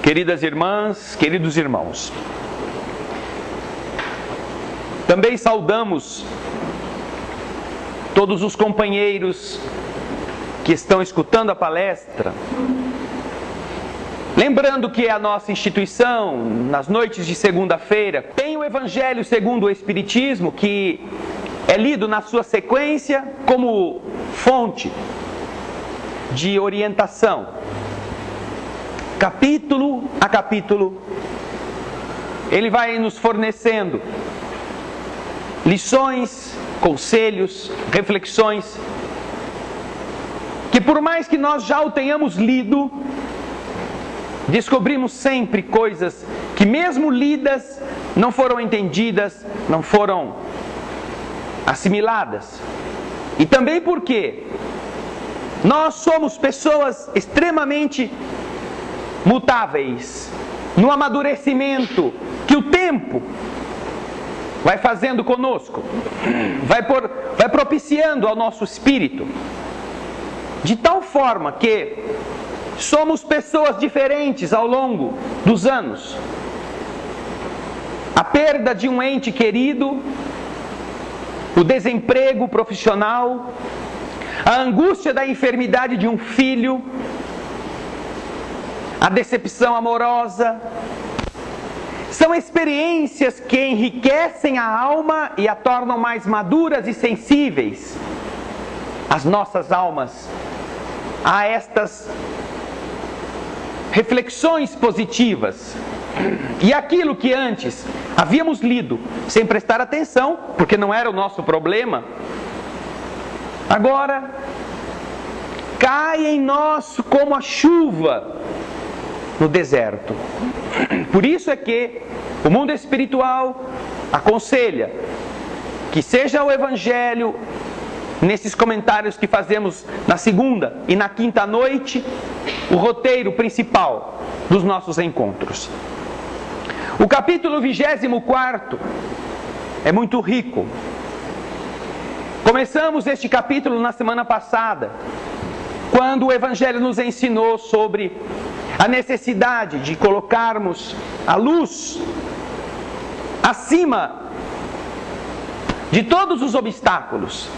Queridas irmãs, queridos irmãos, também saudamos todos os companheiros que estão escutando a palestra, lembrando que a nossa instituição, nas noites de segunda-feira, tem o Evangelho segundo o Espiritismo, que é lido na sua sequência como fonte de orientação, capítulo a capítulo. Ele vai nos fornecendo lições, conselhos, reflexões, que por mais que nós já o tenhamos lido, descobrimos sempre coisas que mesmo lidas não foram entendidas, não foram assimiladas. E também porque nós somos pessoas extremamente mutáveis, no amadurecimento que o tempo vai fazendo conosco, vai propiciando ao nosso espírito, de tal forma que somos pessoas diferentes ao longo dos anos. A perda de um ente querido, o desemprego profissional, a angústia da enfermidade de um filho, a decepção amorosa, são experiências que enriquecem a alma e a tornam mais maduras e sensíveis, as nossas almas, a estas reflexões positivas. E aquilo que antes havíamos lido sem prestar atenção, porque não era o nosso problema, agora cai em nós como a chuva no deserto. Por isso é que o mundo espiritual aconselha que seja o Evangelho, nesses comentários que fazemos na segunda e na quinta noite, o roteiro principal dos nossos encontros. O capítulo 24 é muito rico. Começamos este capítulo na semana passada, quando o Evangelho nos ensinou sobre a necessidade de colocarmos a luz acima de todos os obstáculos,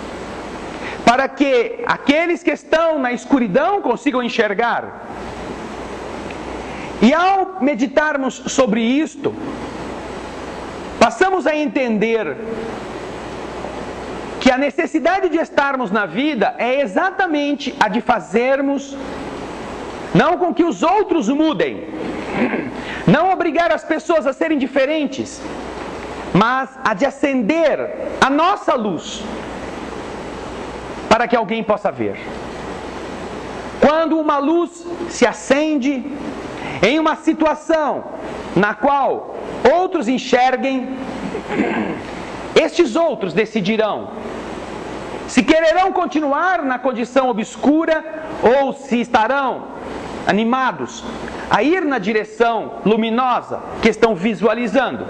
para que aqueles que estão na escuridão consigam enxergar. E ao meditarmos sobre isto, passamos a entender que a necessidade de estarmos na vida é exatamente a de fazermos, não com que os outros mudem, não obrigar as pessoas a serem diferentes, mas a de acender a nossa luz, para que alguém possa ver. Quando uma luz se acende em uma situação na qual outros enxerguem, estes outros decidirão se quererão continuar na condição obscura ou se estarão animados a ir na direção luminosa que estão visualizando.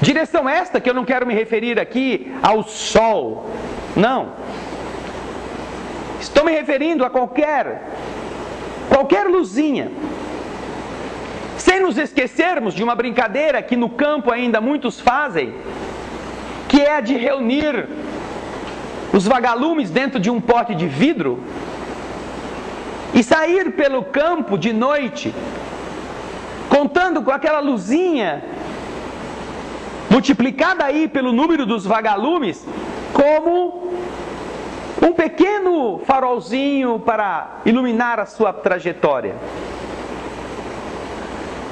Direção esta que eu não quero me referir aqui ao sol, não. Estou me referindo a qualquer luzinha. Sem nos esquecermos de uma brincadeira que no campo ainda muitos fazem, que é a de reunir os vagalumes dentro de um pote de vidro e sair pelo campo de noite, contando com aquela luzinha, multiplicada aí pelo número dos vagalumes, como um pequeno farolzinho para iluminar a sua trajetória.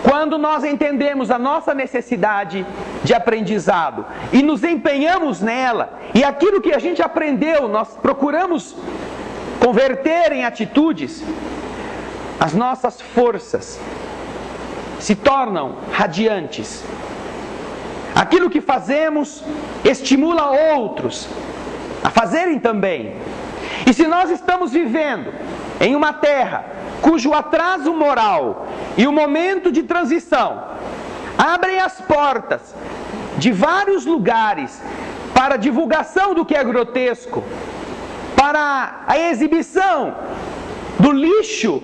Quando nós entendemos a nossa necessidade de aprendizado e nos empenhamos nela, e aquilo que a gente aprendeu, nós procuramos converter em atitudes, as nossas forças se tornam radiantes. Aquilo que fazemos estimula outros a fazerem também. E se nós estamos vivendo em uma terra cujo atraso moral e o momento de transição abrem as portas de vários lugares para a divulgação do que é grotesco, para a exibição do lixo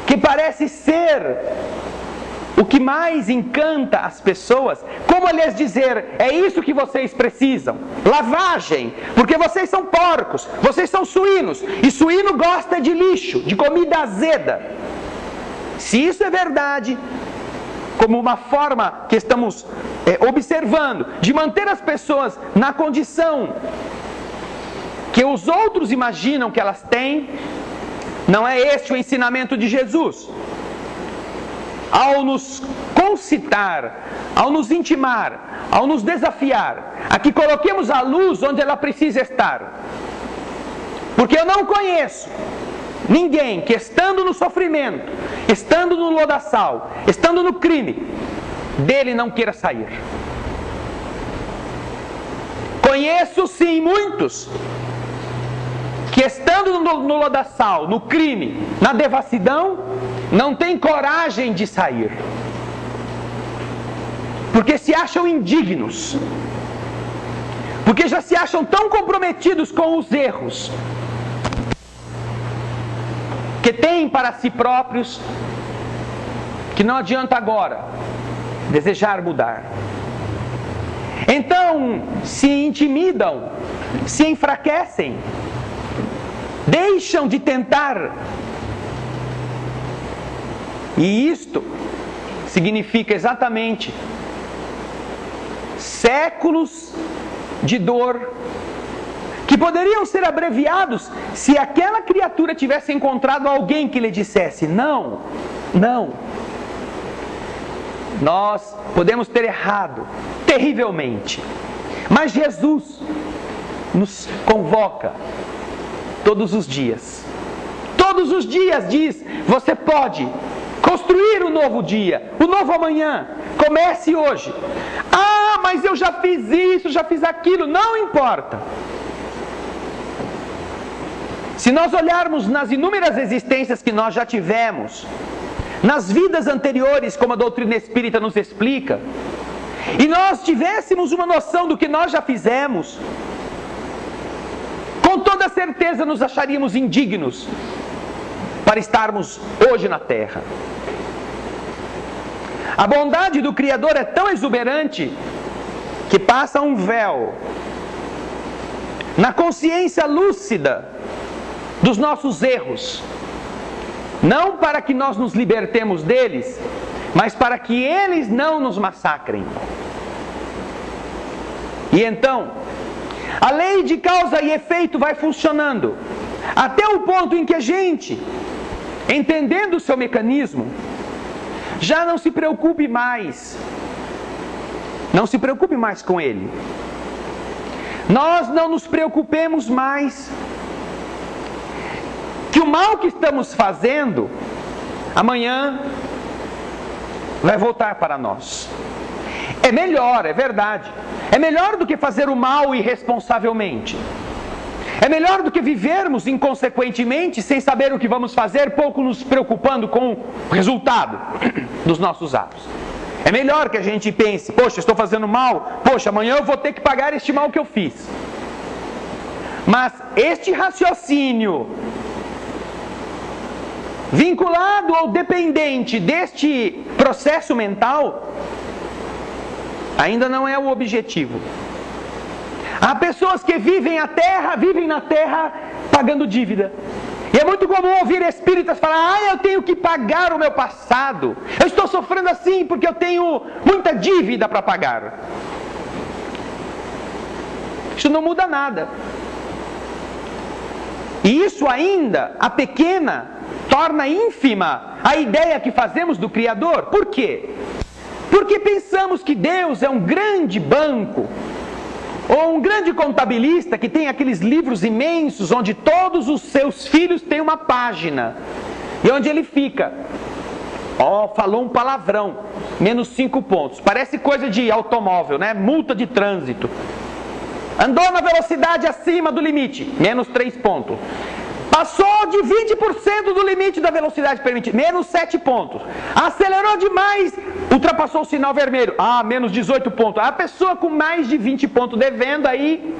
que que parece ser o que mais encanta as pessoas, como lhes dizer, é isso que vocês precisam, lavagem, porque vocês são porcos, vocês são suínos, e suíno gosta de lixo, de comida azeda. Se isso é verdade, como uma forma que estamos observando, de manter as pessoas na condição que os outros imaginam que elas têm, não é este o ensinamento de Jesus. Ao nos concitar, ao nos intimar, ao nos desafiar, a que coloquemos a luz onde ela precisa estar. Porque eu não conheço ninguém que, estando no sofrimento, estando no lodaçal, estando no crime, dele não queira sair. Conheço sim muitos que, estando no lodaçal, no crime, na devassidão, não têm coragem de sair, porque se acham indignos, porque já se acham tão comprometidos com os erros que têm para si próprios, que não adianta agora desejar mudar. Então se intimidam, se enfraquecem, deixam de tentar. E isto significa exatamente séculos de dor, que poderiam ser abreviados se aquela criatura tivesse encontrado alguém que lhe dissesse: não, não. Nós podemos ter errado terrivelmente, mas Jesus nos convoca todos os dias. Todos os dias diz: você pode construir um novo dia, um novo amanhã. Comece hoje. Ah, mas eu já fiz isso, já fiz aquilo. Não importa. Se nós olharmos nas inúmeras existências que nós já tivemos, nas vidas anteriores, como a doutrina espírita nos explica, e nós tivéssemos uma noção do que nós já fizemos, com toda certeza nos acharíamos indignos para estarmos hoje na Terra. A bondade do Criador é tão exuberante que passa um véu na consciência lúcida dos nossos erros, não para que nós nos libertemos deles, mas para que eles não nos massacrem. E então, a lei de causa e efeito vai funcionando, até o ponto em que a gente, entendendo o seu mecanismo, já não se preocupe mais. Não se preocupe mais com ele. Nós não nos preocupemos mais que o mal que estamos fazendo, amanhã vai voltar para nós. É melhor, é verdade. É melhor do que fazer o mal irresponsavelmente. É melhor do que vivermos inconsequentemente, sem saber o que vamos fazer, pouco nos preocupando com o resultado dos nossos atos. É melhor que a gente pense: poxa, estou fazendo mal, poxa, amanhã eu vou ter que pagar este mal que eu fiz. Mas este raciocínio vinculado ou dependente deste processo mental ainda não é o objetivo. Há pessoas que vivem na terra pagando dívida. E é muito comum ouvir espíritas falar: eu tenho que pagar o meu passado. Eu estou sofrendo assim porque eu tenho muita dívida para pagar. Isso não muda nada. E isso ainda, a pequena, torna ínfima a ideia que fazemos do Criador. Por quê? Porque pensamos que Deus é um grande banco, ou um grande contabilista que tem aqueles livros imensos onde todos os seus filhos têm uma página, e onde ele fica: falou um palavrão, menos 5 pontos. Parece coisa de automóvel, né? Multa de trânsito. Andou na velocidade acima do limite, menos 3 pontos. Passou de 20% do limite da velocidade permitida, menos 7 pontos. Acelerou demais, ultrapassou o sinal vermelho, menos 18 pontos. A pessoa com mais de 20 pontos devendo aí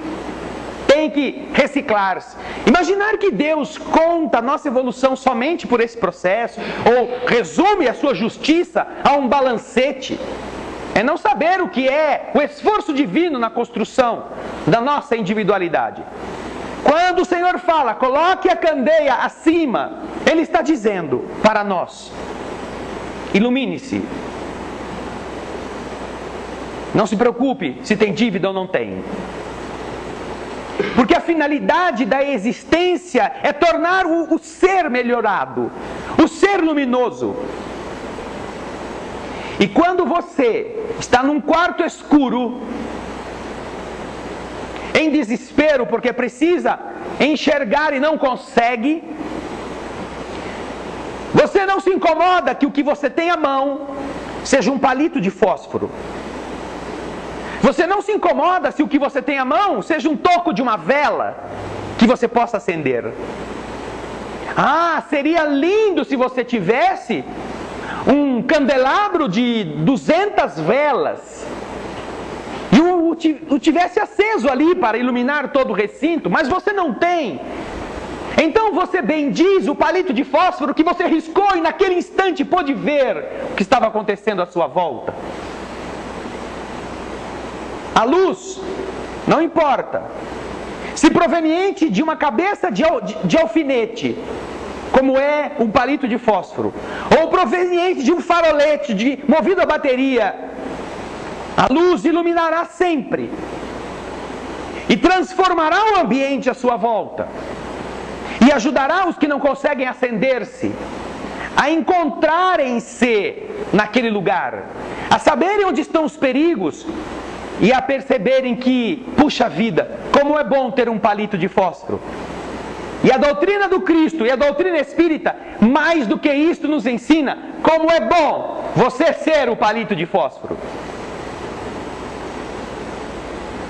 tem que reciclar-se. Imaginar que Deus conta a nossa evolução somente por esse processo, ou resume a sua justiça a um balancete, é não saber o que é o esforço divino na construção da nossa individualidade. Quando o Senhor fala, coloque a candeia acima, Ele está dizendo para nós, ilumine-se. Não se preocupe se tem dívida ou não tem. Porque a finalidade da existência é tornar o ser melhorado, o ser luminoso. E quando você está num quarto escuro, em desespero porque precisa enxergar e não consegue, você não se incomoda que o que você tem à mão seja um palito de fósforo. Você não se incomoda se o que você tem à mão seja um toco de uma vela que você possa acender. Ah, seria lindo se você tivesse um candelabro de 200 velas e o tivesse aceso ali para iluminar todo o recinto, mas você não tem. Então você bendiz o palito de fósforo que você riscou e naquele instante pôde ver o que estava acontecendo à sua volta. A luz, não importa se proveniente de uma cabeça de alfinete, como é um palito de fósforo, ou proveniente de um farolete movido a bateria, a luz iluminará sempre e transformará o ambiente à sua volta e ajudará os que não conseguem acender-se a encontrarem-se naquele lugar, a saberem onde estão os perigos e a perceberem que, puxa vida, como é bom ter um palito de fósforo. E a doutrina do Cristo e a doutrina espírita, mais do que isto, nos ensina como é bom você ser o palito de fósforo.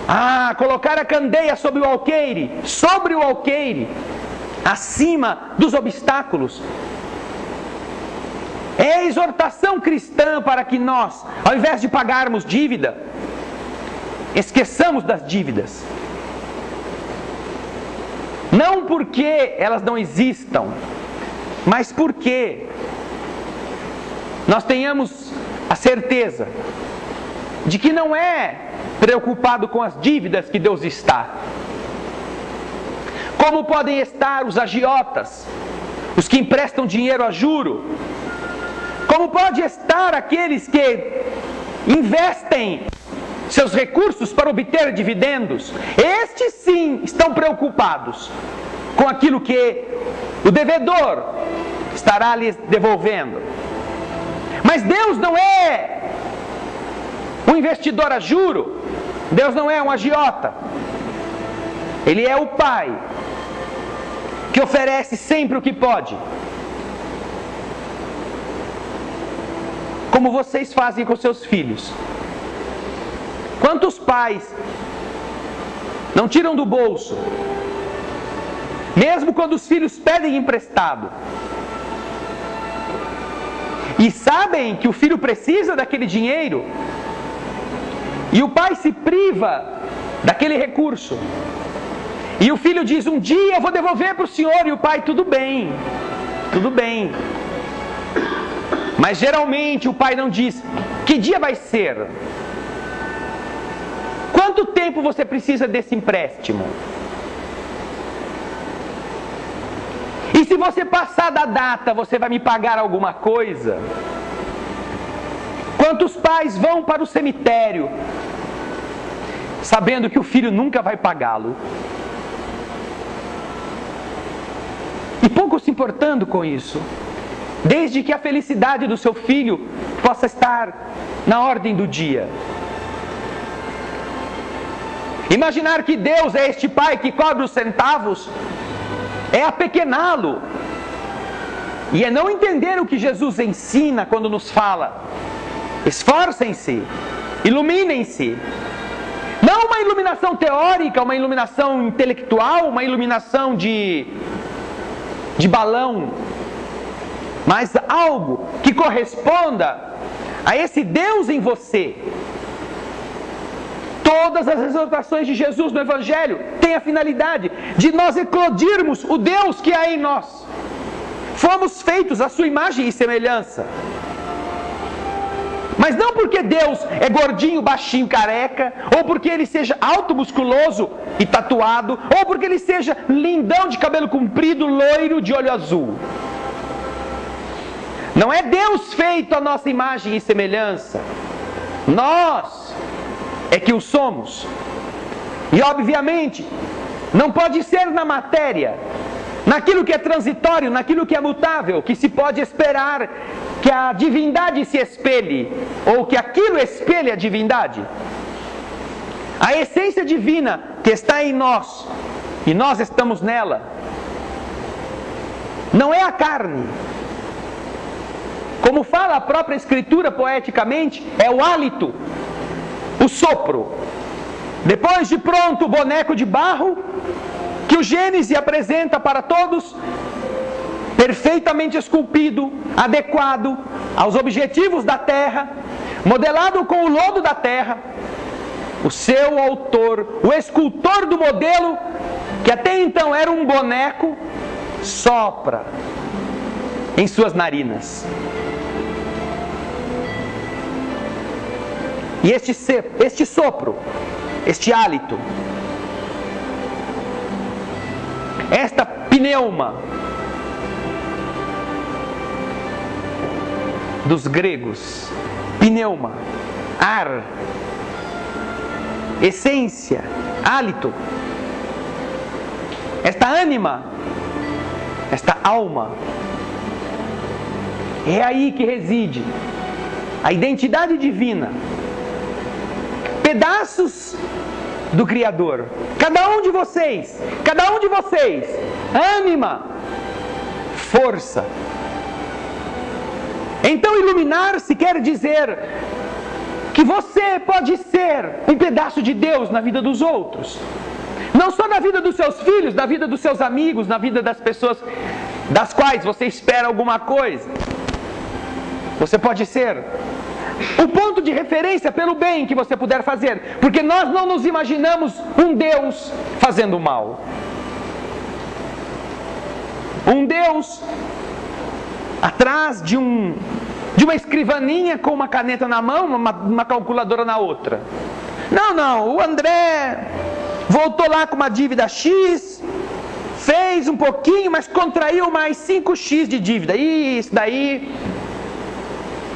Ah, colocar a candeia sobre o alqueire, acima dos obstáculos. É a exortação cristã para que nós, ao invés de pagarmos dívida, esqueçamos das dívidas. Não porque elas não existam, mas porque nós tenhamos a certeza de que não é preocupado com as dívidas que Deus está. Como podem estar os agiotas, os que emprestam dinheiro a juro? Como pode estar aqueles que investem seus recursos para obter dividendos? Estes sim estão preocupados com aquilo que o devedor estará lhes devolvendo. Mas Deus não é um investidor a juro, Deus não é um agiota. Ele é o Pai que oferece sempre o que pode. Como vocês fazem com seus filhos. Quantos pais não tiram do bolso, mesmo quando os filhos pedem emprestado, e sabem que o filho precisa daquele dinheiro, e o pai se priva daquele recurso, e o filho diz, um dia eu vou devolver para o senhor, e o pai, tudo bem, mas geralmente o pai não diz, que dia vai ser? Quanto tempo você precisa desse empréstimo? E se você passar da data, você vai me pagar alguma coisa? Quantos pais vão para o cemitério sabendo que o filho nunca vai pagá-lo? E pouco se importando com isso, desde que a felicidade do seu filho possa estar na ordem do dia. Imaginar que Deus é este pai que cobra os centavos é apequená-lo. E é não entender o que Jesus ensina quando nos fala. Esforcem-se, iluminem-se. Não uma iluminação teórica, uma iluminação intelectual, uma iluminação de balão, mas algo que corresponda a esse Deus em você. Todas as exortações de Jesus no Evangelho têm a finalidade de nós eclodirmos o Deus que há em nós. Fomos feitos à sua imagem e semelhança. Mas não porque Deus é gordinho, baixinho, careca, ou porque Ele seja alto, musculoso e tatuado, ou porque Ele seja lindão de cabelo comprido, loiro, de olho azul. Não é Deus feito à nossa imagem e semelhança. Nós é que o somos. E obviamente, não pode ser na matéria, naquilo que é transitório, naquilo que é mutável, que se pode esperar que a divindade se espelhe, ou que aquilo espelhe a divindade. A essência divina que está em nós, e nós estamos nela, não é a carne. Como fala a própria Escritura poeticamente, é o hálito, o sopro. Depois de pronto o boneco de barro, que o Gênesis apresenta para todos, perfeitamente esculpido, adequado aos objetivos da terra, modelado com o lodo da terra, o seu autor, o escultor do modelo, que até então era um boneco, sopra em suas narinas. E este sopro, este hálito, esta pneuma dos gregos, pneuma, ar, essência, hálito, esta ânima, esta alma, é aí que reside a identidade divina, pedaços do Criador. Cada um de vocês, ânima, força. Então iluminar-se quer dizer que você pode ser um pedaço de Deus na vida dos outros. Não só na vida dos seus filhos, na vida dos seus amigos, na vida das pessoas das quais você espera alguma coisa. Você pode ser o ponto de referência pelo bem que você puder fazer, porque nós não nos imaginamos um Deus fazendo mal. Um Deus atrás de uma escrivaninha com uma caneta na mão, uma calculadora na outra. Não, o André voltou lá com uma dívida X, fez um pouquinho, mas contraiu mais 5x de dívida. Isso daí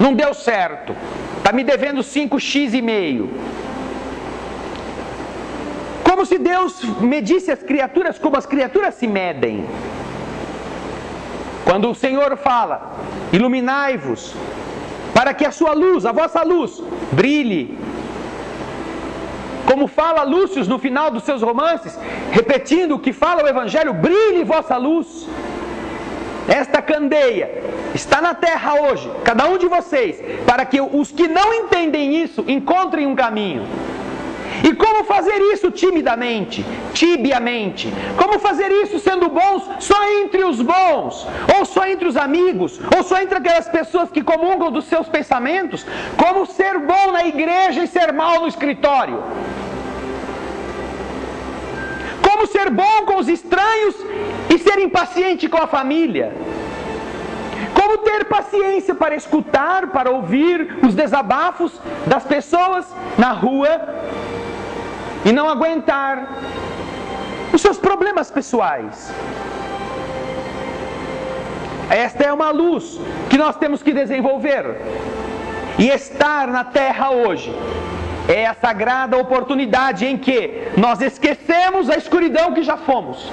não deu certo. Está me devendo 5x e meio. Como se Deus medisse as criaturas como as criaturas se medem. Quando o Senhor fala, iluminai-vos, para que a sua luz, a vossa luz, brilhe. Como fala Lúcio no final dos seus romances, repetindo o que fala o Evangelho, brilhe vossa luz. Esta candeia está na terra hoje, cada um de vocês, para que os que não entendem isso encontrem um caminho. E como fazer isso timidamente, tibiamente? Como fazer isso sendo bons só entre os bons? Ou só entre os amigos? Ou só entre aquelas pessoas que comungam dos seus pensamentos? Como ser bom na igreja e ser mal no escritório? Como ser bom com os estranhos e ser impaciente com a família? Como ter paciência para escutar, para ouvir os desabafos das pessoas na rua e não aguentar os seus problemas pessoais? Esta é uma luz que nós temos que desenvolver. E estar na terra hoje é a sagrada oportunidade em que nós esquecemos a escuridão que já fomos.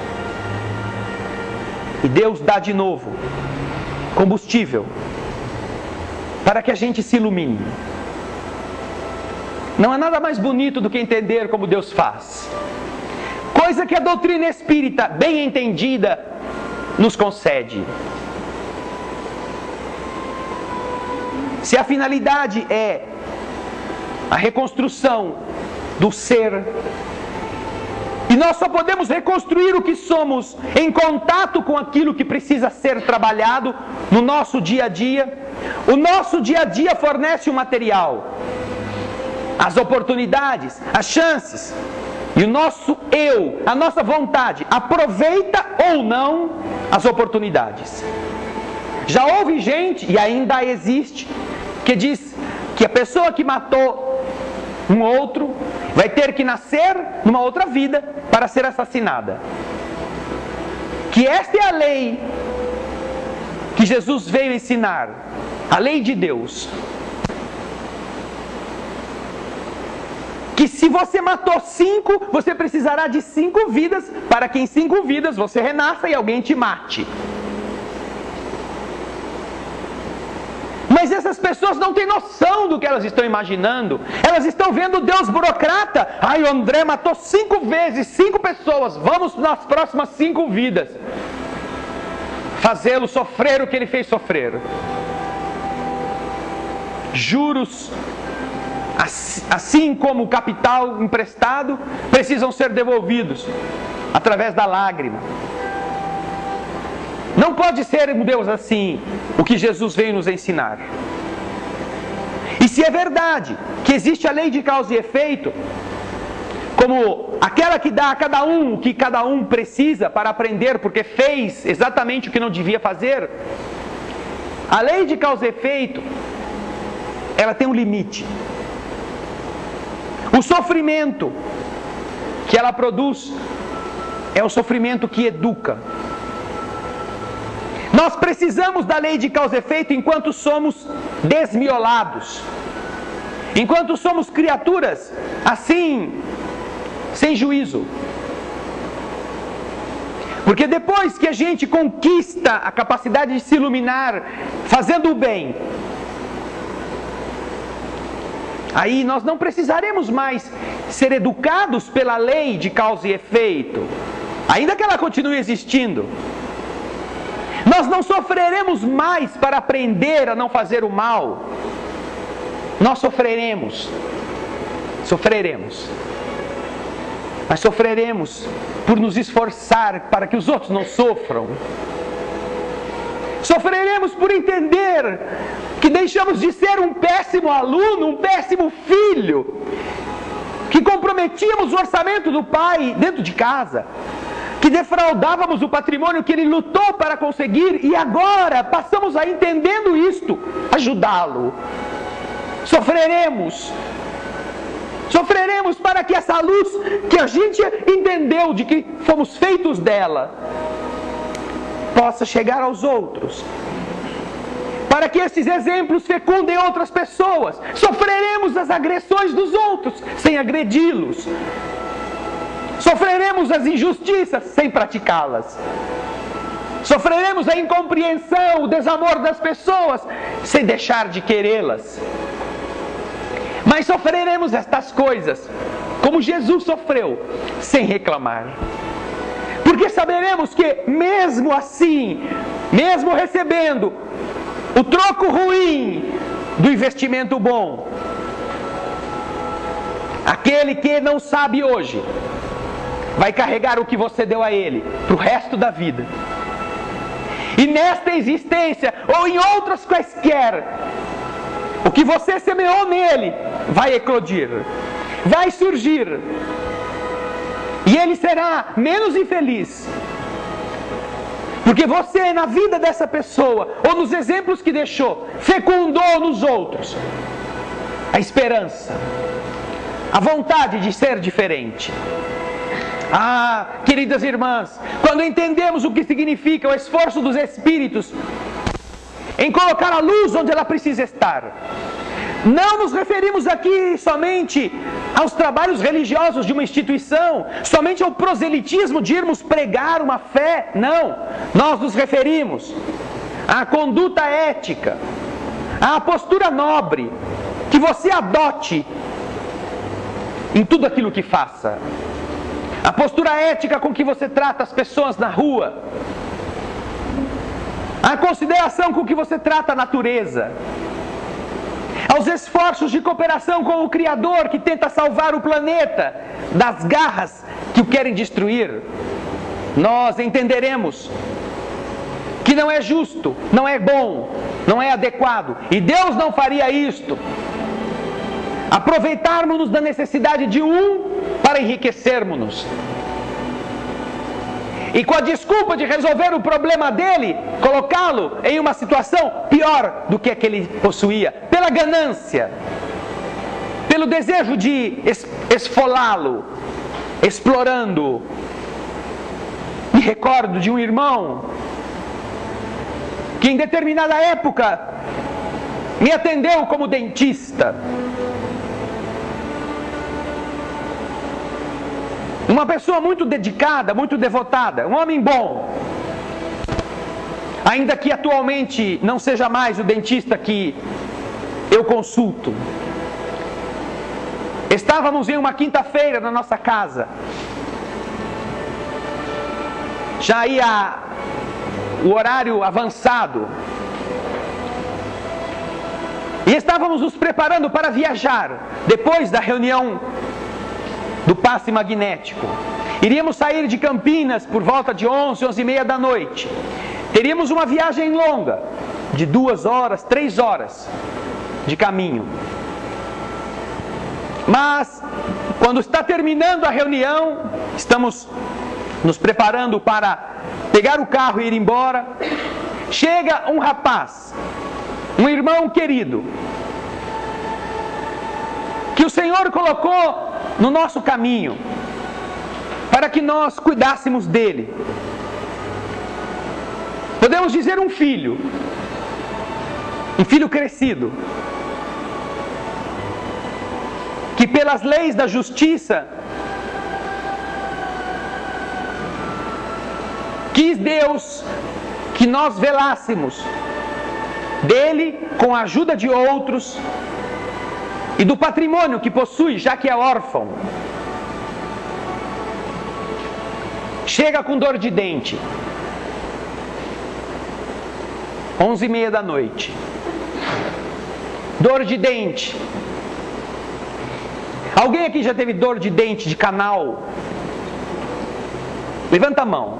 E Deus dá de novo combustível para que a gente se ilumine. Não há nada mais bonito do que entender como Deus faz. Coisa que a doutrina espírita, bem entendida, nos concede. Se a finalidade é a reconstrução do ser, e nós só podemos reconstruir o que somos em contato com aquilo que precisa ser trabalhado no nosso dia a dia. O nosso dia a dia fornece o material. as oportunidades, as chances. E o nosso eu, a nossa vontade, aproveita ou não as oportunidades. Já houve gente, e ainda existe, que diz que a pessoa que matou um outro vai ter que nascer numa outra vida para ser assassinada. Que esta é a lei que Jesus veio ensinar, a lei de Deus. Que se você matou 5, você precisará de 5 vidas, para que em 5 vidas você renasça e alguém te mate. Mas essas pessoas não têm noção do que elas estão imaginando. Elas estão vendo Deus burocrata. Ai, o André matou 5 vezes, 5 pessoas. Vamos nas próximas 5 vidas fazê-lo sofrer o que ele fez sofrer. Juros, assim como o capital emprestado, precisam ser devolvidos através da lágrima. Não pode ser um Deus assim, o que Jesus veio nos ensinar. E se é verdade que existe a lei de causa e efeito, como aquela que dá a cada um o que cada um precisa para aprender, porque fez exatamente o que não devia fazer, a lei de causa e efeito, ela tem um limite. O sofrimento que ela produz é o sofrimento que educa. Nós precisamos da lei de causa e efeito enquanto somos desmiolados, enquanto somos criaturas assim, sem juízo. Porque depois que a gente conquista a capacidade de se iluminar fazendo o bem, aí nós não precisaremos mais ser educados pela lei de causa e efeito, ainda que ela continue existindo. Nós não sofreremos mais para aprender a não fazer o mal. Nós sofreremos. Mas sofreremos por nos esforçar para que os outros não sofram. Sofreremos por entender que deixamos de ser um péssimo aluno, um péssimo filho, que comprometíamos o orçamento do pai dentro de casa, que defraudávamos o patrimônio que ele lutou para conseguir, e agora passamos a, entendendo isto, ajudá-lo. Sofreremos para que essa luz que a gente entendeu de que fomos feitos dela possa chegar aos outros, para que esses exemplos fecundem outras pessoas. Sofreremos as agressões dos outros sem agredi-los. Sofreremos as injustiças sem praticá-las. Sofreremos a incompreensão, o desamor das pessoas sem deixar de querê-las. Mas sofreremos estas coisas como Jesus sofreu, sem reclamar. Porque saberemos que mesmo assim, mesmo recebendo o troco ruim do investimento bom, aquele que não sabe hoje vai carregar o que você deu a ele para o resto da vida. E nesta existência, ou em outras quaisquer, o que você semeou nele vai eclodir, vai surgir. E ele será menos infeliz, porque você, na vida dessa pessoa, ou nos exemplos que deixou, fecundou nos outros a esperança, a vontade de ser diferente. Ah, queridas irmãs, quando entendemos o que significa o esforço dos Espíritos em colocar a luz onde ela precisa estar, não nos referimos aqui somente aos trabalhos religiosos de uma instituição, somente ao proselitismo de irmos pregar uma fé, não. Nós nos referimos à conduta ética, à postura nobre, que você adote em tudo aquilo que faça. A postura ética com que você trata as pessoas na rua, a consideração com que você trata a natureza, aos esforços de cooperação com o Criador que tenta salvar o planeta das garras que o querem destruir, nós entenderemos que não é justo, não é bom, não é adequado, e Deus não faria isto. aproveitarmos-nos da necessidade de um para enriquecermos-nos. E com a desculpa de resolver o problema dele, colocá-lo em uma situação pior do que a que ele possuía, pela ganância, pelo desejo de esfolá-lo, explorando-o. Me recordo de um irmão que em determinada época me atendeu como dentista. Uma pessoa muito dedicada, muito devotada, um homem bom. Ainda que atualmente não seja mais o dentista que eu consulto. Estávamos em uma quinta-feira na nossa casa. Já ia o horário avançado. E estávamos nos preparando para viajar, depois da reunião do passe magnético. Iríamos sair de Campinas por volta de 11, 11h30 da noite. Teríamos uma viagem longa, de 2 horas, 3 horas de caminho. Mas, quando está terminando a reunião, estamos nos preparando para pegar o carro e ir embora, chega um rapaz, um irmão querido, que o Senhor colocou no nosso caminho, para que nós cuidássemos dele. Podemos dizer um filho crescido, que pelas leis da justiça, quis Deus que nós velássemos dele com a ajuda de outros, e do patrimônio que possui, já que é órfão. Chega com dor de dente, 11h30 da noite. Dor de dente. Alguém aqui já teve dor de dente de canal? Levanta a mão.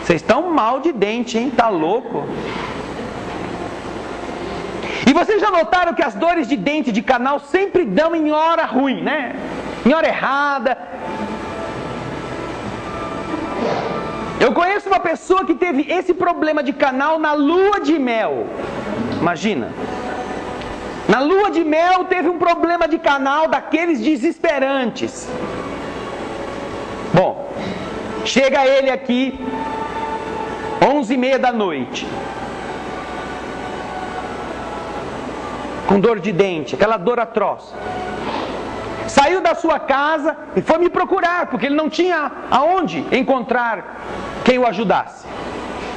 Vocês estão mal de dente, hein? Tá louco? E vocês já notaram que as dores de dente de canal sempre dão em hora ruim, né? Em hora errada. Eu conheço uma pessoa que teve esse problema de canal na lua de mel. Imagina. Na lua de mel teve um problema de canal daqueles desesperantes. Bom, chega ele aqui, 11h30 da noite. Com dor de dente, aquela dor atroz. Saiu da sua casa e foi me procurar, porque ele não tinha aonde encontrar quem o ajudasse.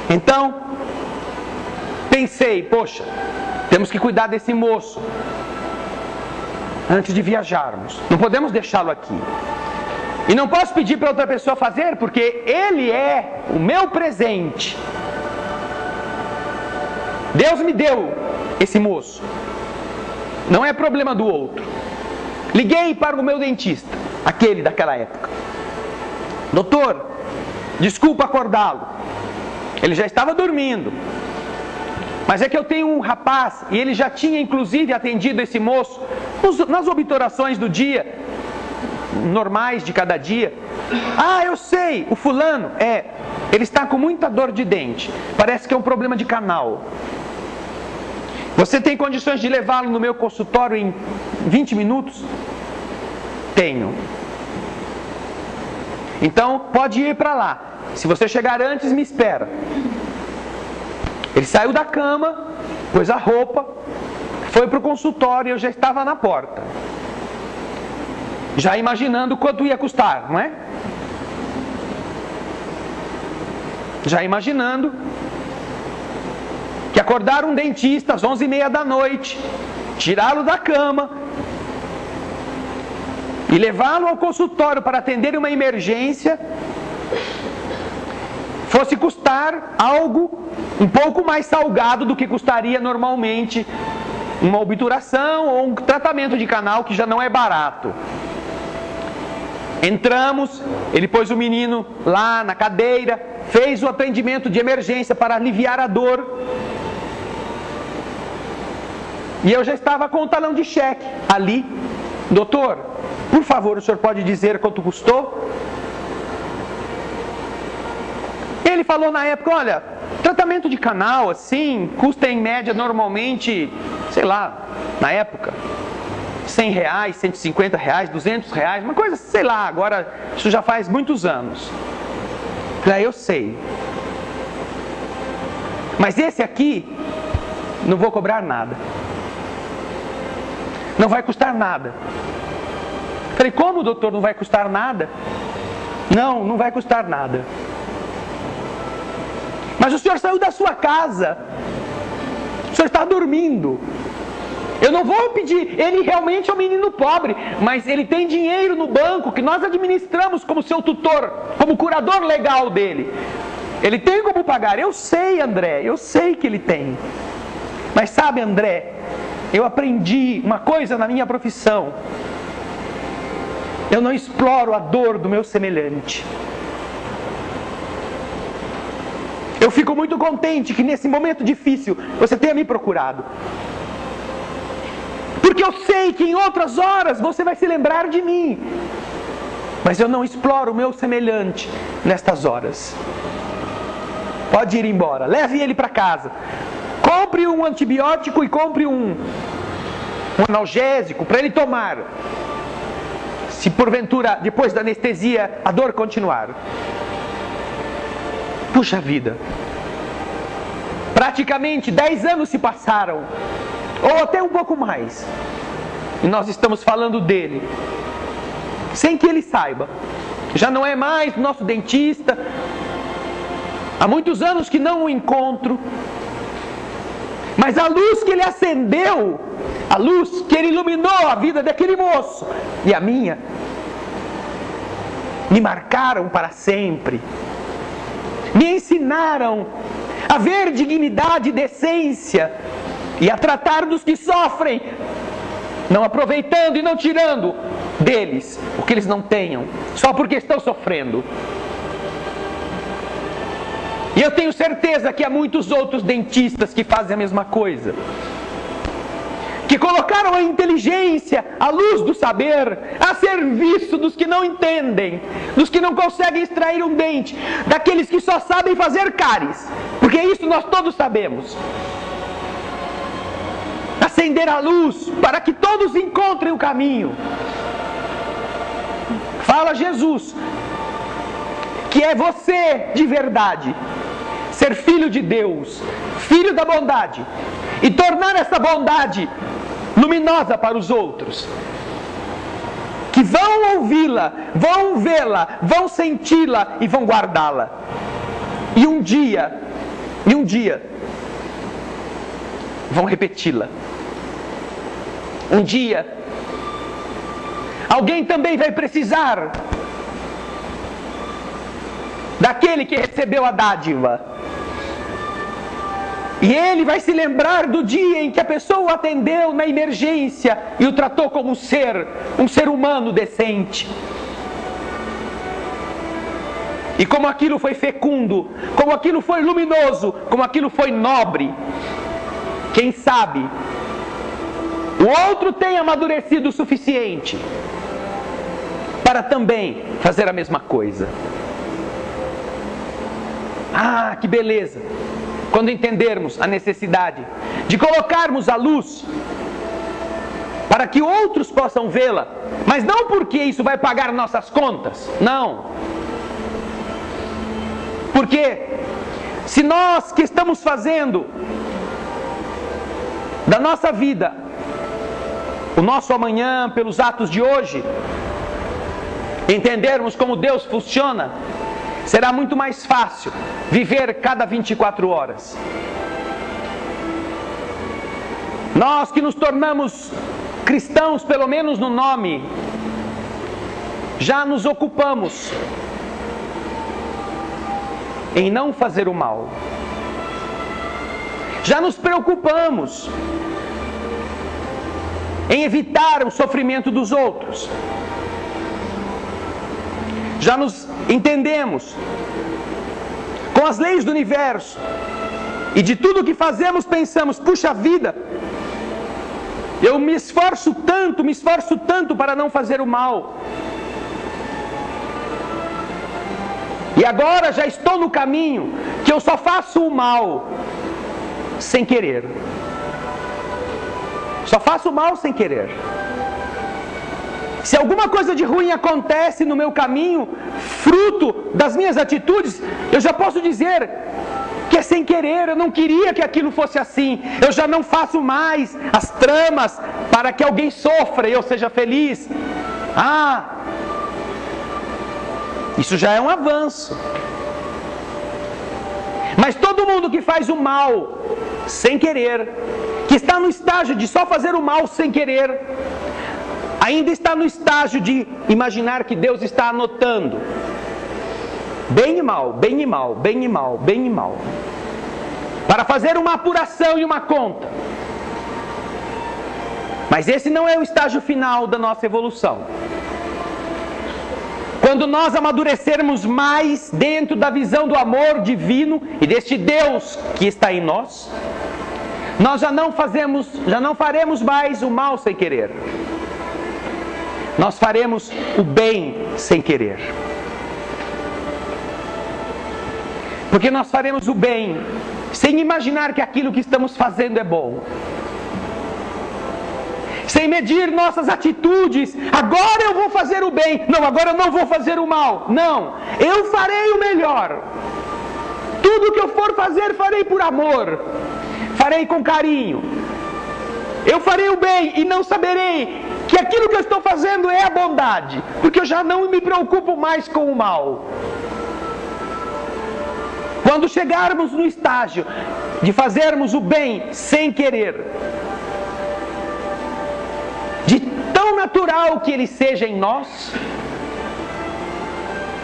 Então, pensei, poxa, temos que cuidar desse moço antes de viajarmos. Não podemos deixá-lo aqui. E não posso pedir para outra pessoa fazer, porque ele é o meu presente. Deus me deu esse moço. Não é problema do outro. Liguei para o meu dentista, aquele daquela época. Doutor, desculpa acordá-lo. Ele já estava dormindo. Mas é que eu tenho um rapaz, e ele já tinha inclusive atendido esse moço nas obturações do dia, normais de cada dia. Ah, eu sei, o fulano, ele está com muita dor de dente. Parece que é um problema de canal. Você tem condições de levá-lo no meu consultório em 20 minutos? Tenho. Então, pode ir para lá. Se você chegar antes, me espera. Ele saiu da cama, pôs a roupa, foi para o consultório e eu já estava na porta. Já imaginando quanto ia custar, não é? Já imaginando que acordar um dentista às 11h30 da noite, tirá-lo da cama e levá-lo ao consultório para atender uma emergência fosse custar algo um pouco mais salgado do que custaria normalmente uma obturação ou um tratamento de canal, que já não é barato. Entramos, ele pôs o menino lá na cadeira, fez o atendimento de emergência para aliviar a dor. E eu já estava com o talão de cheque ali. Doutor, por favor, o senhor pode dizer quanto custou? Ele falou na época, olha, tratamento de canal assim, custa em média normalmente, sei lá, na época, R$100, R$150, R$200, uma coisa, sei lá, agora isso já faz muitos anos. Falei, eu sei. Mas esse aqui, não vou cobrar nada. Não vai custar nada. Falei, como, doutor, não vai custar nada? Não, não vai custar nada. Mas o senhor saiu da sua casa. O senhor está dormindo. Eu não vou pedir. Ele realmente é um menino pobre, mas ele tem dinheiro no banco que nós administramos como seu tutor, como curador legal dele. Ele tem como pagar. Eu sei, André, eu sei que ele tem. Mas sabe, André, eu aprendi uma coisa na minha profissão. Eu não exploro a dor do meu semelhante. Eu fico muito contente que nesse momento difícil você tenha me procurado. Porque eu sei que em outras horas você vai se lembrar de mim. Mas eu não exploro o meu semelhante nestas horas. Pode ir embora, leve ele para casa. Compre um antibiótico e compre um analgésico para ele tomar. Se porventura, depois da anestesia, a dor continuar. Puxa vida. Praticamente 10 anos se passaram. Ou até um pouco mais. E nós estamos falando dele. Sem que ele saiba. Já não é mais nosso dentista. Há muitos anos que não o encontro. Mas a luz que ele acendeu, a luz que ele iluminou a vida daquele moço e a minha, me marcaram para sempre. Me ensinaram a ver dignidade e decência e a tratar dos que sofrem, não aproveitando e não tirando deles o que eles não tenham, só porque estão sofrendo. E eu tenho certeza que há muitos outros dentistas que fazem a mesma coisa. Que colocaram a inteligência, a luz do saber, a serviço dos que não entendem, dos que não conseguem extrair um dente, daqueles que só sabem fazer cáries, porque isso nós todos sabemos. Acender a luz para que todos encontrem o caminho. Fala Jesus, que é você de verdade, ser filho de Deus, filho da bondade, e tornar essa bondade luminosa para os outros, que vão ouvi-la, vão vê-la, vão senti-la e vão guardá-la. E um dia, vão repeti-la. Um dia, alguém também vai precisar daquele que recebeu a dádiva. E ele vai se lembrar do dia em que a pessoa o atendeu na emergência e o tratou como um ser humano decente. E como aquilo foi fecundo, como aquilo foi luminoso, como aquilo foi nobre. Quem sabe o outro tem amadurecido o suficiente para também fazer a mesma coisa. Ah, que beleza! Quando entendermos a necessidade de colocarmos a luz para que outros possam vê-la, mas não porque isso vai pagar nossas contas, não. Porque se nós que estamos fazendo da nossa vida o nosso amanhã pelos atos de hoje, entendermos como Deus funciona, será muito mais fácil viver cada 24 horas. Nós que nos tornamos cristãos, pelo menos no nome, já nos ocupamos em não fazer o mal. Já nos preocupamos em evitar o sofrimento dos outros. Já nos entendemos com as leis do universo e de tudo que fazemos pensamos, puxa vida, Eu me esforço tanto para não fazer o mal. E agora já estou no caminho que eu só faço o mal sem querer. Só faço o mal sem querer. Se alguma coisa de ruim acontece no meu caminho, fruto das minhas atitudes, eu já posso dizer que é sem querer, eu não queria que aquilo fosse assim. Eu já não faço mais as tramas para que alguém sofra e eu seja feliz. Isso já é um avanço. Mas todo mundo que faz o mal sem querer, que está no estágio de só fazer o mal sem querer, ainda está no estágio de imaginar que Deus está anotando. Bem e mal, bem e mal, bem e mal, bem e mal. Para fazer uma apuração e uma conta. Mas esse não é o estágio final da nossa evolução. Quando nós amadurecermos mais dentro da visão do amor divino e deste Deus que está em nós, nós já não faremos mais o mal sem querer. Nós faremos o bem sem querer. Porque nós faremos o bem sem imaginar que aquilo que estamos fazendo é bom. Sem medir nossas atitudes. Agora eu vou fazer o bem. Não, agora eu não vou fazer o mal. Não, eu farei o melhor. Tudo que eu for fazer, farei por amor. Farei com carinho. Eu farei o bem e não saberei que aquilo que eu estou fazendo é a bondade. Porque eu já não me preocupo mais com o mal. Quando chegarmos no estágio de fazermos o bem sem querer, de tão natural que ele seja em nós,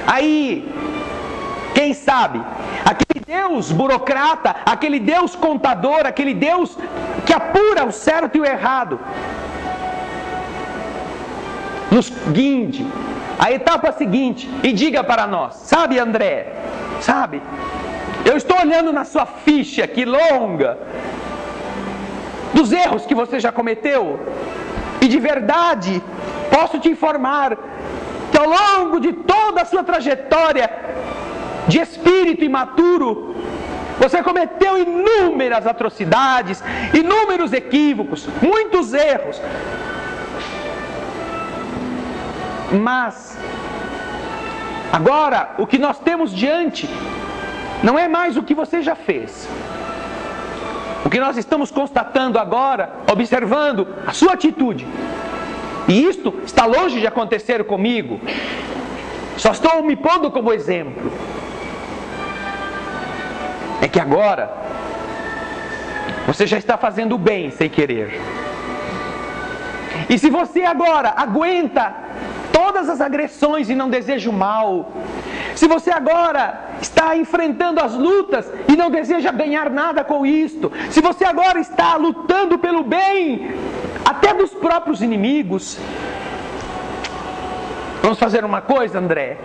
aí, quem sabe, aquele Deus burocrata, aquele Deus contador, aquele Deus que apura o certo e o errado, nos guinde a etapa seguinte e diga para nós: sabe, André, sabe, eu estou olhando na sua ficha aqui longa dos erros que você já cometeu, e de verdade posso te informar que ao longo de toda a sua trajetória de espírito imaturo, você cometeu inúmeras atrocidades, inúmeros equívocos, muitos erros. Mas agora o que nós temos diante não é mais o que você já fez. O que nós estamos constatando agora, observando a sua atitude, e isto está longe de acontecer comigo, só estou me pondo como exemplo, é que agora você já está fazendo o bem sem querer. E se você agora aguenta todas as agressões e não deseja o mal, se você agora está enfrentando as lutas e não deseja ganhar nada com isto, se você agora está lutando pelo bem até dos próprios inimigos, vamos fazer uma coisa, André,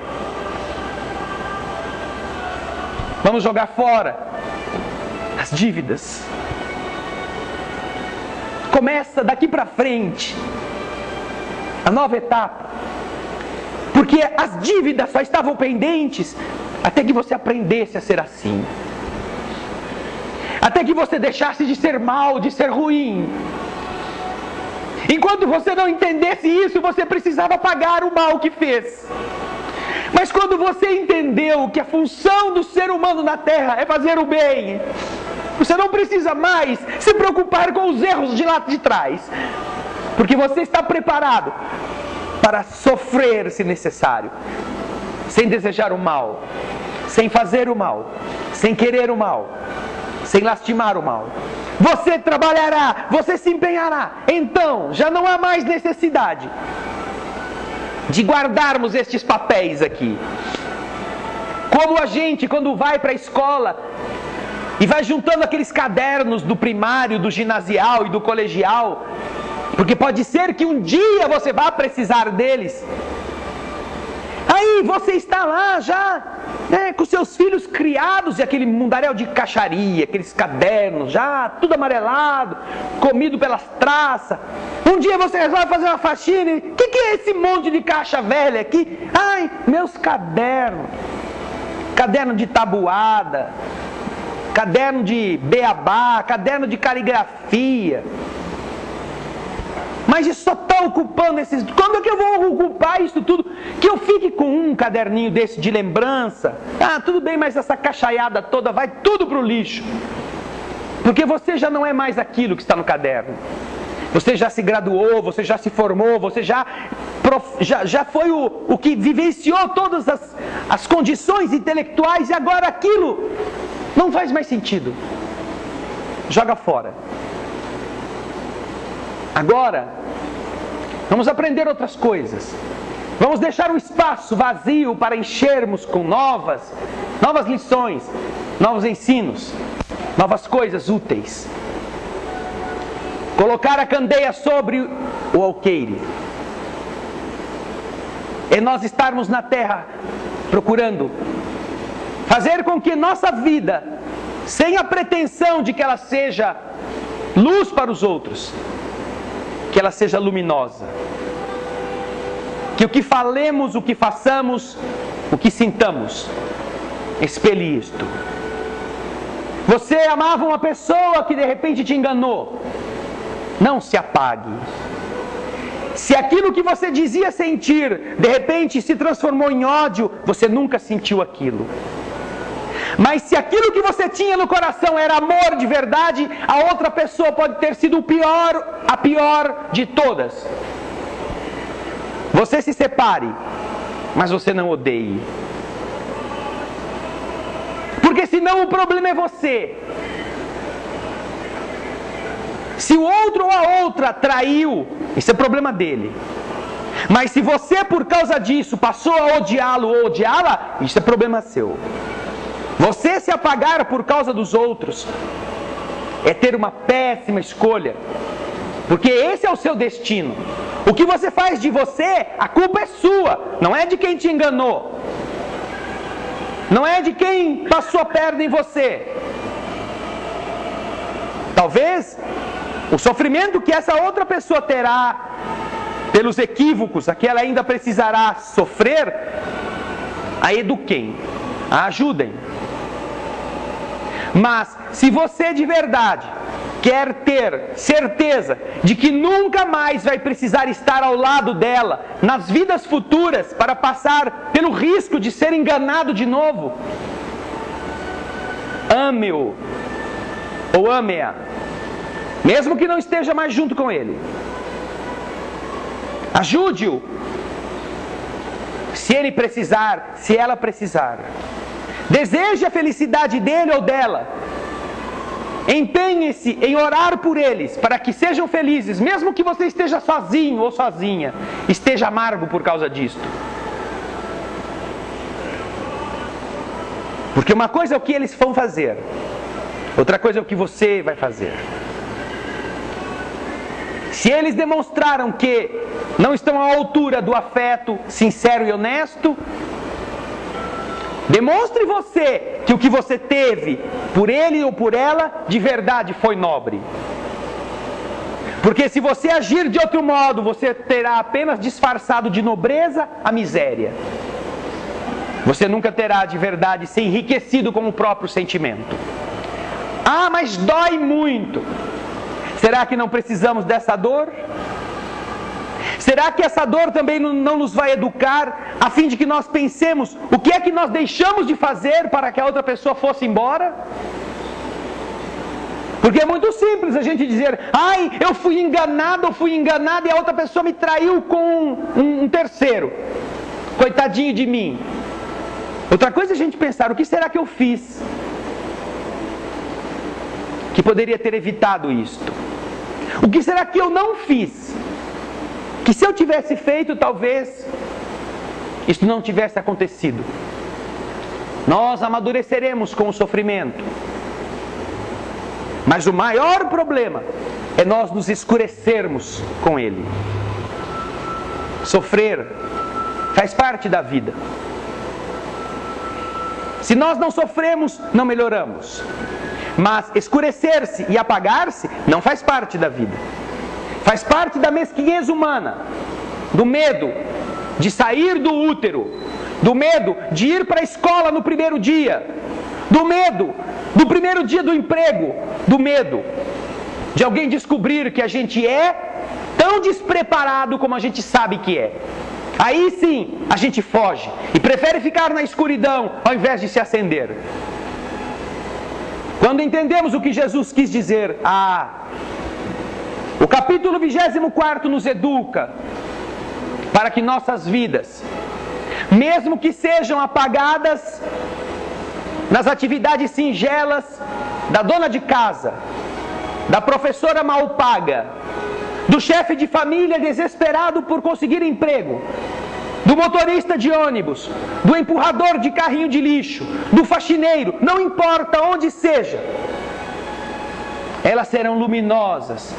vamos jogar fora as dívidas. Começa daqui para frente a nova etapa, porque as dívidas só estavam pendentes até que você aprendesse a ser assim, até que você deixasse de ser mal, de ser ruim. Enquanto você não entendesse isso, você precisava pagar o mal que fez. Mas quando você entendeu que a função do ser humano na terra é fazer o bem, você não precisa mais se preocupar com os erros de lá de trás, porque você está preparado para sofrer se necessário, sem desejar o mal, sem fazer o mal, sem querer o mal, sem lastimar o mal. Você trabalhará, você se empenhará. Então já não há mais necessidade de guardarmos estes papéis aqui. Como a gente, quando vai para a escola e vai juntando aqueles cadernos do primário, do ginasial e do colegial, porque pode ser que um dia você vá precisar deles. Aí você está lá já com seus filhos criados e aquele mundaréu de caixaria, aqueles cadernos já tudo amarelado, comido pelas traças. Um dia você resolve fazer uma faxina e o que é esse monte de caixa velha aqui? Ai, meus cadernos. Caderno de tabuada, caderno de beabá, caderno de caligrafia. Mas isso só está ocupando esses... Quando é que eu vou ocupar isso tudo? Que eu fique com um caderninho desse de lembrança. Ah, tudo bem, mas essa caixaiada toda vai tudo para o lixo. Porque você já não é mais aquilo que está no caderno. Você já se graduou, você já se formou, você já foi o que vivenciou todas as condições intelectuais e agora aquilo não faz mais sentido. Joga fora. Agora, vamos aprender outras coisas. Vamos deixar um espaço vazio para enchermos com novas lições, novos ensinos, novas coisas úteis. Colocar a candeia sobre o alqueire. É nós estarmos na terra procurando fazer com que nossa vida, sem a pretensão de que ela seja luz para os outros, que ela seja luminosa. Que o que falemos, o que façamos, o que sintamos, espelhe isto. Você amava uma pessoa que de repente te enganou. Não se apague. Se aquilo que você dizia sentir, de repente se transformou em ódio, você nunca sentiu aquilo. Mas se aquilo que você tinha no coração era amor de verdade, a outra pessoa pode ter sido a pior de todas. Você se separe, mas você não odeie. Porque senão o problema é você. Se o outro ou a outra traiu, isso é problema dele. Mas se você por causa disso passou a odiá-lo ou odiá-la, isso é problema seu. Você se apagar por causa dos outros é ter uma péssima escolha, porque esse é o seu destino. O que você faz de você, a culpa é sua, não é de quem te enganou, não é de quem passou a perna em você. Talvez o sofrimento que essa outra pessoa terá pelos equívocos a que ela ainda precisará sofrer, a eduquem, a ajudem. Mas se você de verdade quer ter certeza de que nunca mais vai precisar estar ao lado dela nas vidas futuras para passar pelo risco de ser enganado de novo, ame-o ou ame-a, mesmo que não esteja mais junto com ele. Ajude-o se ele precisar, se ela precisar. Deseje a felicidade dele ou dela. Empenhe-se em orar por eles, para que sejam felizes, mesmo que você esteja sozinho ou sozinha, esteja amargo por causa disto. Porque uma coisa é o que eles vão fazer, outra coisa é o que você vai fazer. Se eles demonstraram que não estão à altura do afeto sincero e honesto, demonstre você que o que você teve por ele ou por ela de verdade foi nobre. Porque se você agir de outro modo, você terá apenas disfarçado de nobreza a miséria. Você nunca terá de verdade se enriquecido com o próprio sentimento. Ah, mas dói muito. Será que não precisamos dessa dor? Será que essa dor também não nos vai educar a fim de que nós pensemos o que é que nós deixamos de fazer para que a outra pessoa fosse embora? Porque é muito simples a gente dizer: ai, eu fui enganado ou fui enganada e a outra pessoa me traiu com um terceiro. Coitadinho de mim. Outra coisa é a gente pensar: o que será que eu fiz que poderia ter evitado isto? O que será que eu não fiz? Que se eu tivesse feito, talvez isso não tivesse acontecido. Nós amadureceremos com o sofrimento. Mas o maior problema é nós nos escurecermos com ele. Sofrer faz parte da vida. Se nós não sofremos, não melhoramos. Mas escurecer-se e apagar-se não faz parte da vida. Faz parte da mesquinhez humana, do medo de sair do útero, do medo de ir para a escola no primeiro dia, do medo do primeiro dia do emprego, do medo de alguém descobrir que a gente é tão despreparado como a gente sabe que é. Aí sim, a gente foge e prefere ficar na escuridão ao invés de se acender. Quando entendemos o que Jesus quis dizer, o capítulo 24 nos educa para que nossas vidas, mesmo que sejam apagadas nas atividades singelas da dona de casa, da professora mal paga, do chefe de família desesperado por conseguir emprego, do motorista de ônibus, do empurrador de carrinho de lixo, do faxineiro, não importa onde seja, elas serão luminosas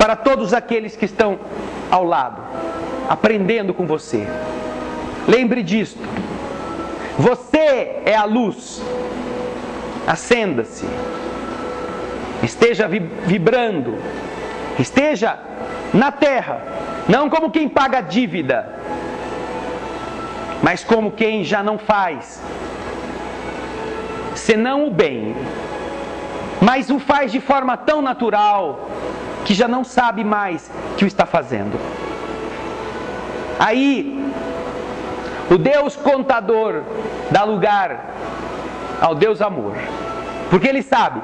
para todos aqueles que estão ao lado, aprendendo com você. Lembre disto: você é a luz. Acenda-se, esteja vibrando, esteja na terra, não como quem paga dívida, mas como quem já não faz senão o bem, mas o faz de forma tão natural que já não sabe mais que o está fazendo. Aí o Deus contador dá lugar ao Deus amor, porque Ele sabe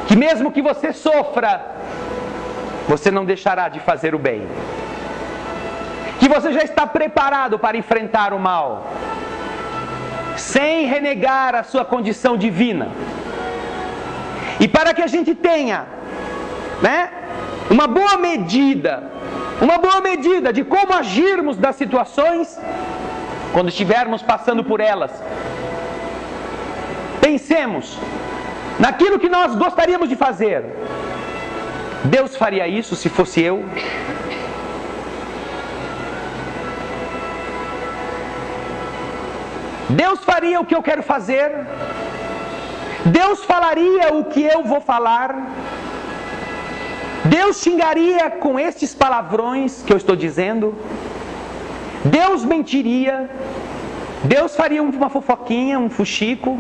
que mesmo que você sofra, você não deixará de fazer o bem, que você já está preparado para enfrentar o mal, sem renegar a sua condição divina. E para que a gente tenha, uma boa medida de como agirmos das situações, quando estivermos passando por elas, pensemos naquilo que nós gostaríamos de fazer. Deus faria isso se fosse eu? Deus faria o que eu quero fazer? Deus falaria o que eu vou falar? Deus xingaria com estes palavrões que eu estou dizendo? Deus mentiria? Deus faria uma fofoquinha, um fuxico?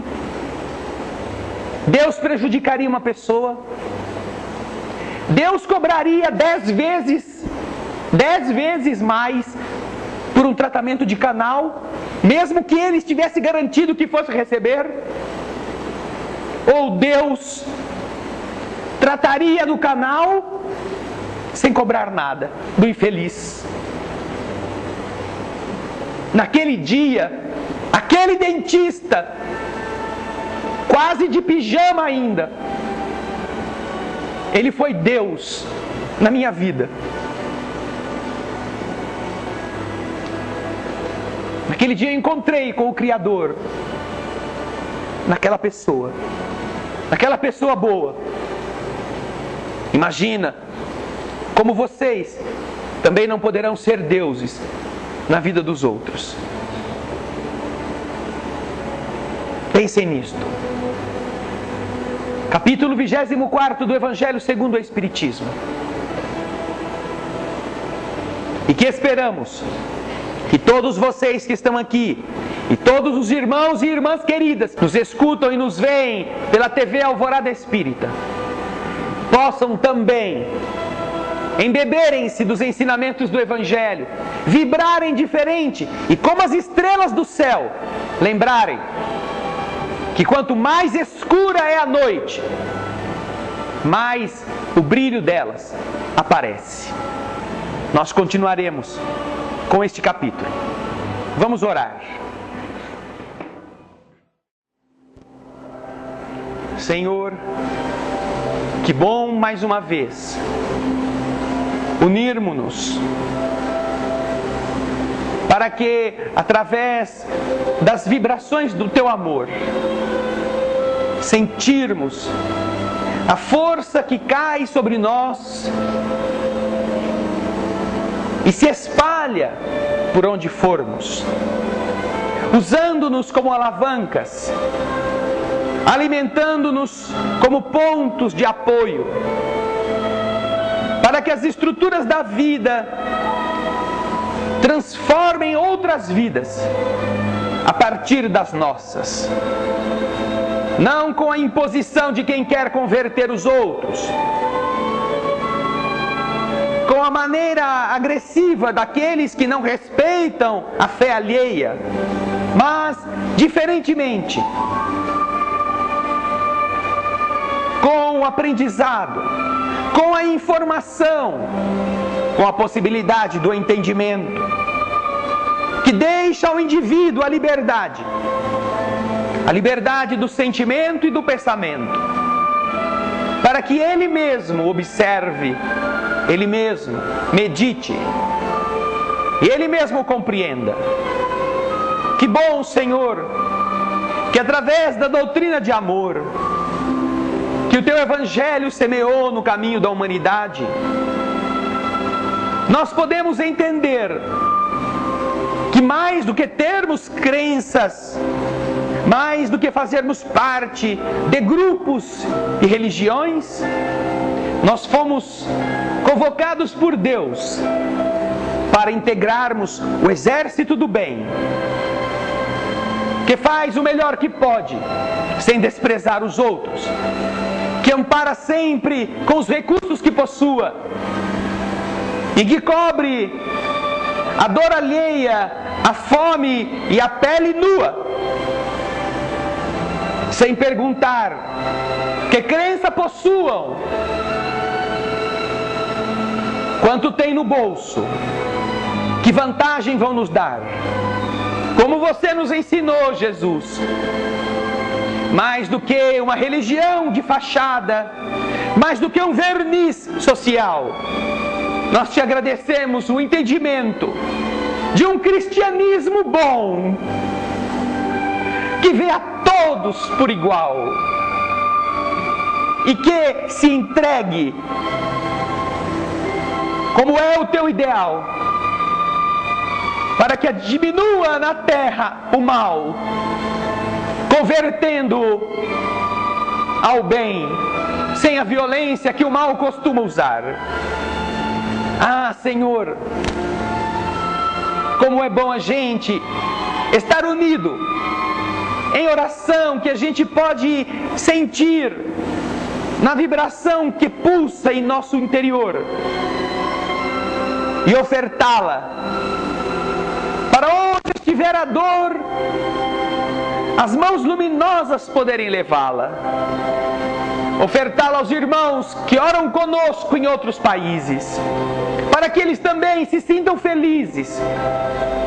Deus prejudicaria uma pessoa? Deus cobraria 10 vezes mais por um tratamento de canal, mesmo que ele estivesse garantido que fosse receber? Ou Deus trataria do canal sem cobrar nada do infeliz? Naquele dia, aquele dentista, quase de pijama ainda, ele foi Deus na minha vida. Naquele dia eu encontrei com o Criador, naquela pessoa boa. Imagina como vocês também não poderão ser deuses na vida dos outros. Pensem nisto. Capítulo 24 do Evangelho segundo o Espiritismo. E que esperamos que todos vocês que estão aqui, e todos os irmãos e irmãs queridas, nos escutam e nos veem pela TV Alvorada Espírita, possam também embeberem-se dos ensinamentos do Evangelho, vibrarem diferente e, como as estrelas do céu, lembrarem que quanto mais escura é a noite, mais o brilho delas aparece. Nós continuaremos com este capítulo. Vamos orar. Senhor, que bom mais uma vez unirmos-nos para que, através das vibrações do Teu amor, sentirmos a força que cai sobre nós e se espalha por onde formos. usando-nos como alavancas, alimentando-nos como pontos de apoio, para que as estruturas da vida transformem outras vidas a partir das nossas. Não com a imposição de quem quer converter os outros, com a maneira agressiva daqueles que não respeitam a fé alheia, mas diferentemente, com o aprendizado, com a informação, com a possibilidade do entendimento, que deixa ao indivíduo a liberdade do sentimento e do pensamento, para que ele mesmo observe, ele mesmo medite, e ele mesmo compreenda. Que bom, Senhor, que através da doutrina de amor, que o Teu Evangelho semeou no caminho da humanidade, nós podemos entender que mais do que termos crenças, mais do que fazermos parte de grupos e religiões, nós fomos convocados por Deus para integrarmos o exército do bem, que faz o melhor que pode, sem desprezar os outros, que ampara sempre com os recursos que possua e que cobre a dor alheia, a fome e a pele nua, sem perguntar que crença possuam, quanto tem no bolso, que vantagem vão nos dar. Como você nos ensinou, Jesus, mais do que uma religião de fachada, mais do que um verniz social, nós te agradecemos o entendimento de um cristianismo bom, que vê a todos por igual e que se entregue, como é o teu ideal, para que diminua na terra o mal, convertendo ao bem, sem a violência que o mal costuma usar. Ah, Senhor, como é bom a gente estar unido em oração, que a gente pode sentir na vibração que pulsa em nosso interior e ofertá-la para onde estiver a dor, as mãos luminosas poderem levá-la, ofertá-la aos irmãos que oram conosco em outros países, para que eles também se sintam felizes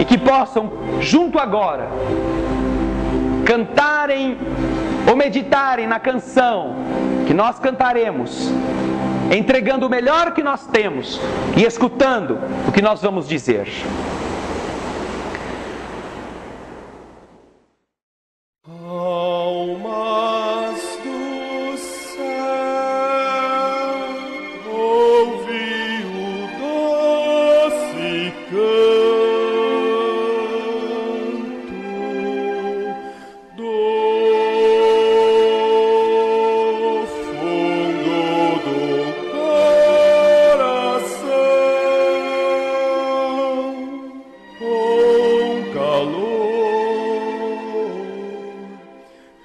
e que possam, junto agora, cantarem ou meditarem na canção que nós cantaremos, entregando o melhor que nós temos e escutando o que nós vamos dizer.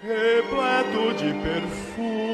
repleto de perfume.